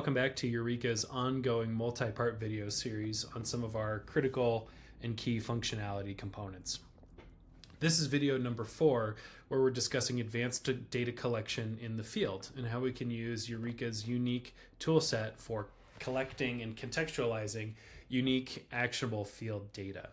welcome back to Youreka's ongoing multi-part video series on some of our critical and key functionality components. This is video number 4, where we're discussing advanced data collection in the field and how we can use Youreka's unique toolset for collecting and contextualizing unique actionable field data.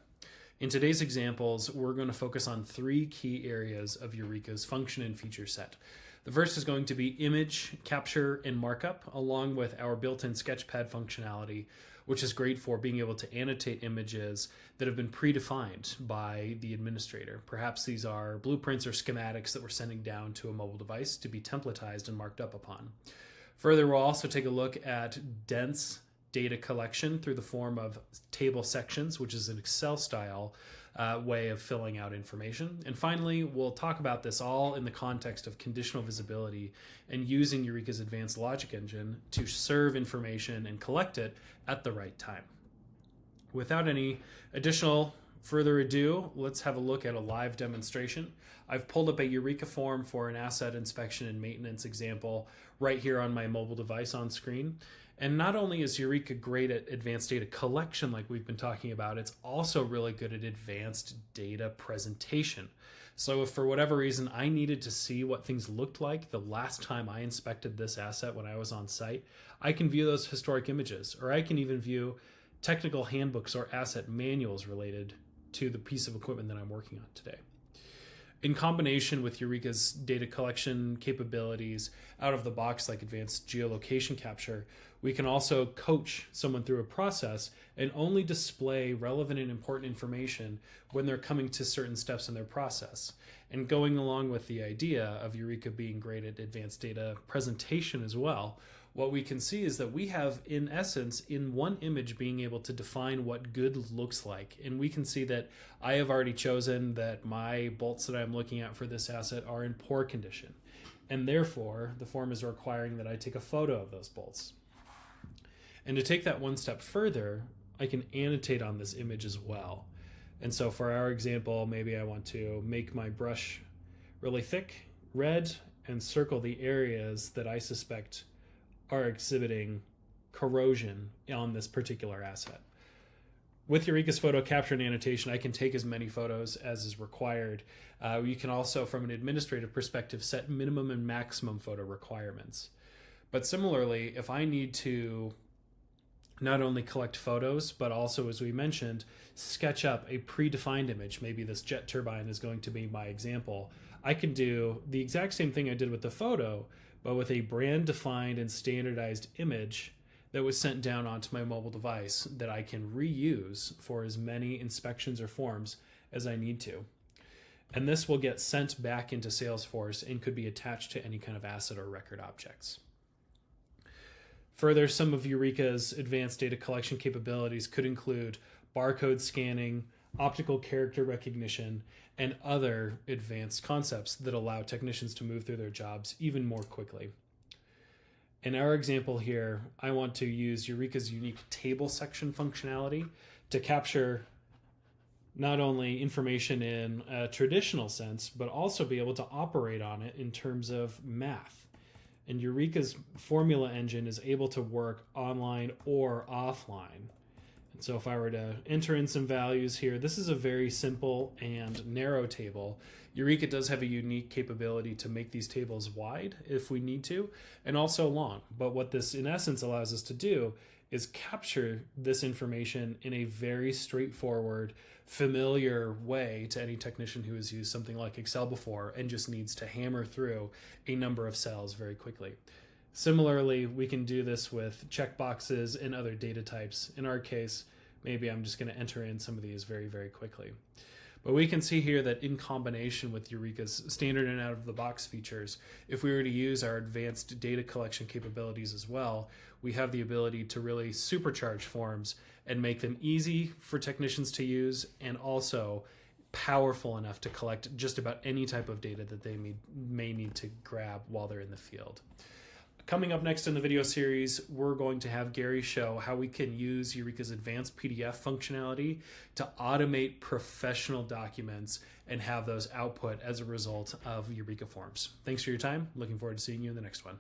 In today's examples, we're going to focus on 3 key areas of Youreka's function and feature set. The first is going to be image capture and markup, along with our built-in sketchpad functionality, which is great for being able to annotate images that have been predefined by the administrator. Perhaps these are blueprints or schematics that we're sending down to a mobile device to be templatized and marked up upon. Further, we'll also take a look at dense data collection through the form of table sections, which is an Excel-style way of filling out information. And finally, we'll talk about this all in the context of conditional visibility and using Youreka's advanced logic engine to serve information and collect it at the right time. Without any additional further ado, let's have a look at a live demonstration. I've pulled up a Youreka form for an asset inspection and maintenance example right here on my mobile device on screen. And not only is Youreka great at advanced data collection like we've been talking about, it's also really good at advanced data presentation. So if for whatever reason I needed to see what things looked like the last time I inspected this asset when I was on site, I can view those historic images, or I can even view technical handbooks or asset manuals related to the piece of equipment that I'm working on today. In combination with Youreka's data collection capabilities out of the box like advanced geolocation capture, we can also coach someone through a process and only display relevant and important information when they're coming to certain steps in their process. And going along with the idea of Youreka being great at advanced data presentation as well, what we can see is that we have, in essence, in one image being able to define what good looks like. And we can see that I have already chosen that my bolts that I'm looking at for this asset are in poor condition. And therefore, the form is requiring that I take a photo of those bolts. And to take that one step further, I can annotate on this image as well. And so for our example, maybe I want to make my brush really thick, red, and circle the areas that I suspect are exhibiting corrosion on this particular asset. With Youreka's photo capture and annotation, I can take as many photos as is required. You can also, from an administrative perspective, set minimum and maximum photo requirements. But similarly, if I need to not only collect photos, but also, as we mentioned, sketch up a predefined image, maybe this jet turbine is going to be my example, I can do the exact same thing I did with the photo, but with a brand defined and standardized image that was sent down onto my mobile device that I can reuse for as many inspections or forms as I need to. And this will get sent back into Salesforce and could be attached to any kind of asset or record objects. Further, some of Youreka's advanced data collection capabilities could include barcode scanning, optical character recognition, and other advanced concepts that allow technicians to move through their jobs even more quickly. In our example here, I want to use Youreka's unique table section functionality to capture not only information in a traditional sense, but also be able to operate on it in terms of math. And Youreka's formula engine is able to work online or offline. And so if I were to enter in some values here, this is a very simple and narrow table. Youreka does have a unique capability to make these tables wide if we need to, and also long. But what this in essence allows us to do is capture this information in a very straightforward, familiar way to any technician who has used something like Excel before and just needs to hammer through a number of cells very quickly. Similarly, we can do this with checkboxes and other data types. In our case, maybe I'm just going to enter in some of these very, very quickly. But we can see here that in combination with Youreka's standard and out-of-the-box features, if we were to use our advanced data collection capabilities as well, we have the ability to really supercharge forms and make them easy for technicians to use and also powerful enough to collect just about any type of data that they may need to grab while they're in the field. Coming up next in the video series, we're going to have Gary show how we can use Youreka's advanced PDF functionality to automate professional documents and have those output as a result of Youreka forms. Thanks for your time. Looking forward to seeing you in the next one.